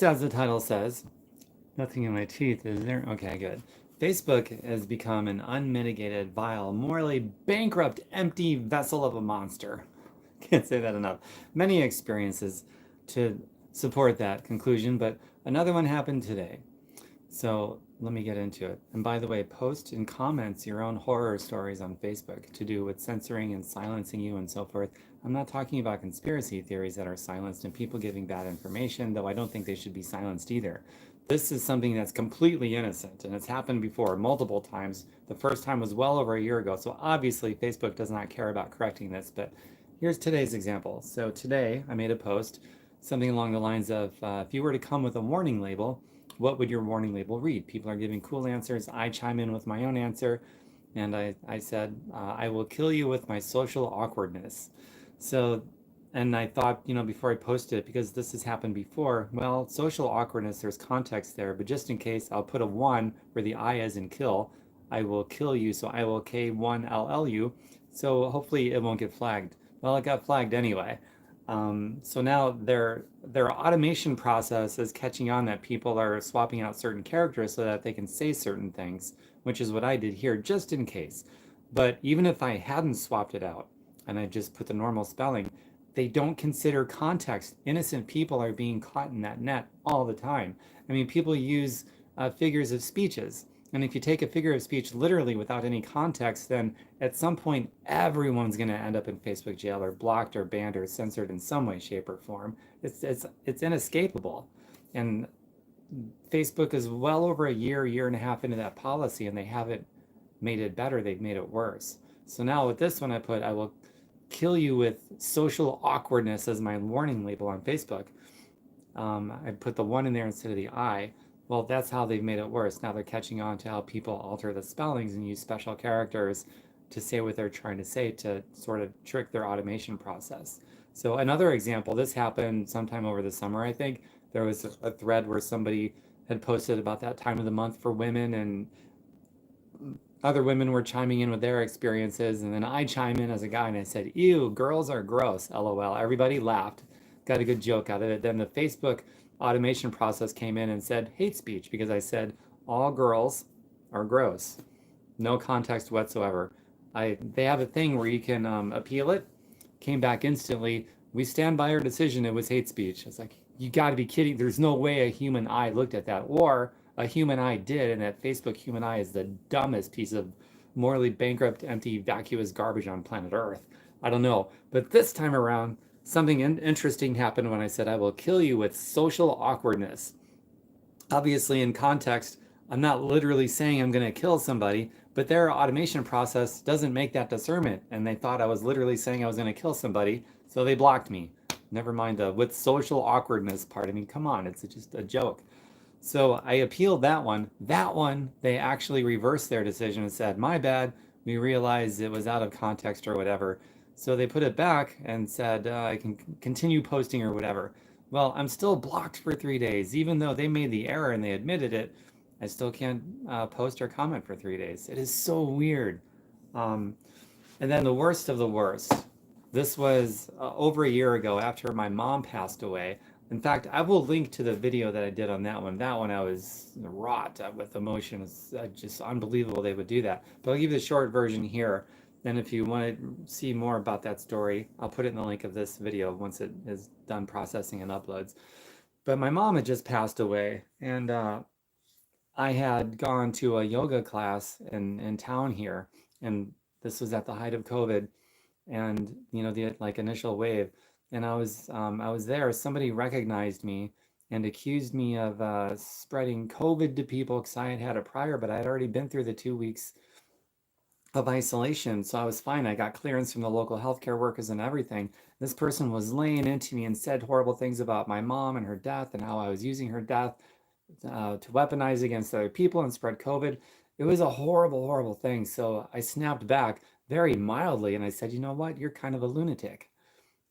As the title says, nothing in my teeth, is there? Okay, good. Facebook has become an unmitigated, vile, morally bankrupt, empty vessel of a monster. Can't say that enough. Many experiences to support that conclusion, but another one happened today. So let me get into it. And by the way, post in comments your own horror stories on Facebook to do with censoring and silencing you and so forth. I'm not talking about conspiracy theories that are silenced and people giving bad information, though I don't think they should be silenced either. This is something that's completely innocent and it's happened before multiple times. The first time was well over a year ago, so obviously Facebook does not care about correcting this, but here's today's example. So today I made a post, something along the lines of if you were to come with a warning label, what would your warning label read? People are giving cool answers. I chime in with my own answer. And I said, I will kill you with my social awkwardness. So, and I thought, before I posted it, because this has happened before, well, social awkwardness, there's context there, but just in case, I'll put a 1 where the I is in kill. I will kill you, so I will K1LL you. So hopefully it won't get flagged. Well, it got flagged anyway. So now their automation process is catching on that people are swapping out certain characters so that they can say certain things, which is what I did here, just in case. But even if I hadn't swapped it out and I just put the normal spelling, they don't consider context. Innocent people are being caught in that net all the time. I mean, people use figures of speeches. And if you take a figure of speech literally without any context, then at some point everyone's going to end up in Facebook jail or blocked or banned or censored in some way, shape, or form. It's inescapable. And Facebook is well over a year and a half into that policy, and they haven't made it better. They've made it worse. So now with this one, I put, I will kill you with social awkwardness as my warning label on Facebook. I put the 1 in there instead of the I. Well, that's how they've made it worse. Now they're catching on to how people alter the spellings and use special characters to say what they're trying to say to sort of trick their automation process. So another example, this happened sometime over the summer, I think. There was a thread where somebody had posted about that time of the month for women, and other women were chiming in with their experiences, and then I chime in as a guy and I said, ew, girls are gross, LOL. Everybody laughed, got a good joke out of it. Then the Facebook automation process came in and said hate speech because I said all girls are gross. No context whatsoever. They have a thing where you can appeal it. Came back instantly. We stand by our decision. It was hate speech. It's like, you got to be kidding. There's no way a human eye looked at that, or a human eye did, and that Facebook human eye is the dumbest piece of morally bankrupt, empty, vacuous garbage on planet Earth. I don't know. But this time around, something interesting happened when I said, I will kill you with social awkwardness. Obviously, in context, I'm not literally saying I'm going to kill somebody, but their automation process doesn't make that discernment. And they thought I was literally saying I was going to kill somebody, so they blocked me. Never mind the with social awkwardness part. I mean, come on, it's just a joke. So I appealed that one. That one, they actually reversed their decision and said, my bad, we realized it was out of context or whatever. So they put it back and said, I can continue posting or whatever. Well, I'm still blocked for 3 days. Even though they made the error and they admitted it, I still can't post or comment for 3 days. It is so weird. Um, and then the worst of the worst. This was over a year ago after my mom passed away. In fact, I will link to the video that I did on that one. That one I was wrought with emotion. It's just unbelievable they would do that. But I'll give you the short version here. And if you want to see more about that story, I'll put it in the link of this video once it is done processing and uploads. But my mom had just passed away, and I had gone to a yoga class in town here, and this was at the height of COVID, and the like initial wave, and I was there. Somebody recognized me and accused me of spreading COVID to people because I had had it prior, but I had already been through the 2 weeks of isolation, so I was fine. I got clearance from the local healthcare workers and everything. This person was laying into me and said horrible things about my mom and her death and how I was using her death to weaponize against other people and spread COVID. It was a horrible, horrible thing. So I snapped back very mildly and I said, you know what? You're kind of a lunatic.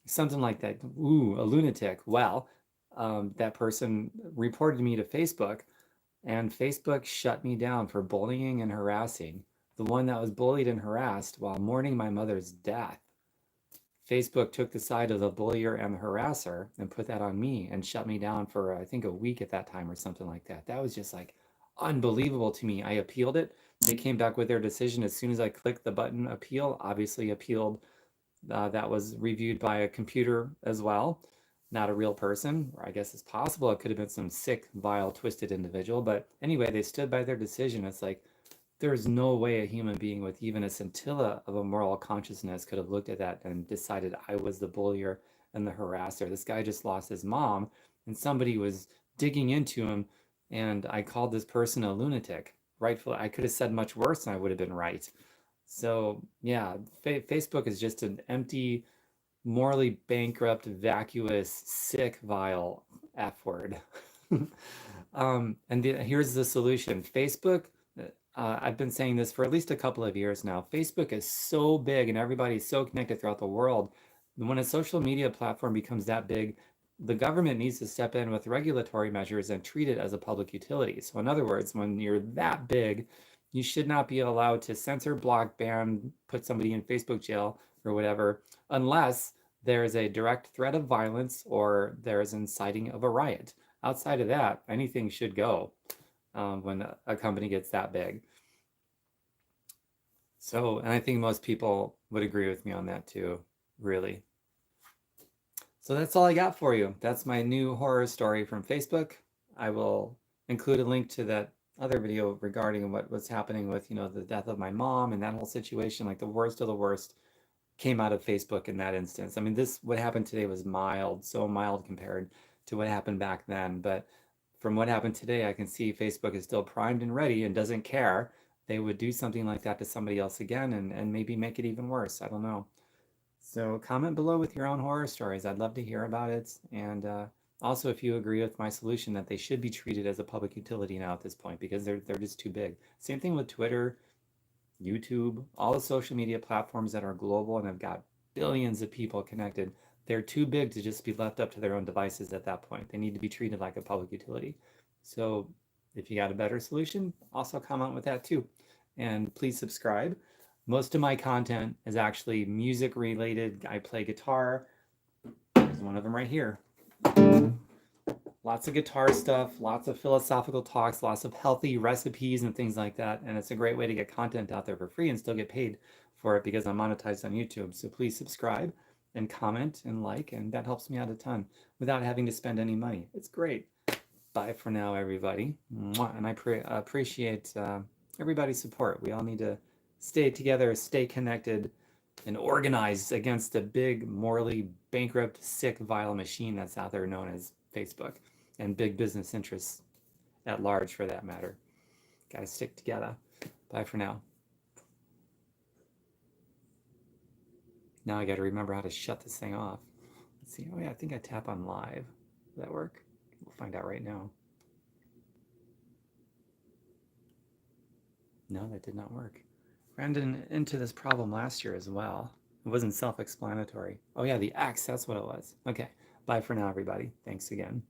Something like that. Ooh, a lunatic. Well, that person reported me to Facebook, and Facebook shut me down for bullying and harassing the one that was bullied and harassed while mourning my mother's death. Facebook took the side of the bullier and the harasser and put that on me and shut me down for, I think, a week at that time or something like that. That was just like unbelievable to me. I appealed it. They came back with their decision as soon as I clicked the button appeal, obviously appealed. That was reviewed by a computer as well, not a real person. Or I guess it's possible it could have been some sick, vile, twisted individual. But anyway, they stood by their decision. It's like, there's no way a human being with even a scintilla of a moral consciousness could have looked at that and decided I was the bullier and the harasser. This guy just lost his mom, and somebody was digging into him, and I called this person a lunatic. Rightfully, I could have said much worse, and I would have been right. So yeah, Facebook is just an empty, morally bankrupt, vacuous, sick, vile F word. Here's the solution. Facebook, I've been saying this for at least a couple of years now. Facebook is so big and everybody's so connected throughout the world. When a social media platform becomes that big, the government needs to step in with regulatory measures and treat it as a public utility. So in other words, when you're that big, you should not be allowed to censor, block, ban, put somebody in Facebook jail or whatever, unless there is a direct threat of violence or there is inciting of a riot. Outside of that, anything should go when a company gets that big. So, and I think most people would agree with me on that too, really. So that's all I got for you. That's my new horror story from Facebook. I will include a link to that other video regarding what was happening with, the death of my mom and that whole situation. Like the worst of the worst came out of Facebook in that instance. I mean, what happened today was mild, so mild compared to what happened back then. But from what happened today, I can see Facebook is still primed and ready and doesn't care. They would do something like that to somebody else again and maybe make it even worse. I don't know. So comment below with your own horror stories. I'd love to hear about it. And also, if you agree with my solution that they should be treated as a public utility now at this point because they're just too big. Same thing with Twitter, YouTube, all the social media platforms that are global and have got billions of people connected. They're too big to just be left up to their own devices at that point. They need to be treated like a public utility. So if you got a better solution, also comment with that too. And please subscribe. Most of my content is actually music related. I play guitar. There's one of them right here. Lots of guitar stuff, lots of philosophical talks, lots of healthy recipes and things like that. And it's a great way to get content out there for free and still get paid for it because I'm monetized on YouTube. So please subscribe and comment and like, and that helps me out a ton without having to spend any money. It's great. Bye for now, everybody. And I appreciate everybody's support. We all need to stay together, stay connected, and organized against the big, morally bankrupt, sick, vile machine that's out there known as Facebook and big business interests at large, for that matter. Got to stick together. Bye for now. Now I got to remember how to shut this thing off. Let's see. Oh yeah, I think I tap on live. Will that work? We'll find out right now. No, that did not work. Ran into this problem last year as well. It wasn't self-explanatory. Oh yeah, the X, that's what it was. Okay, bye for now, everybody. Thanks again.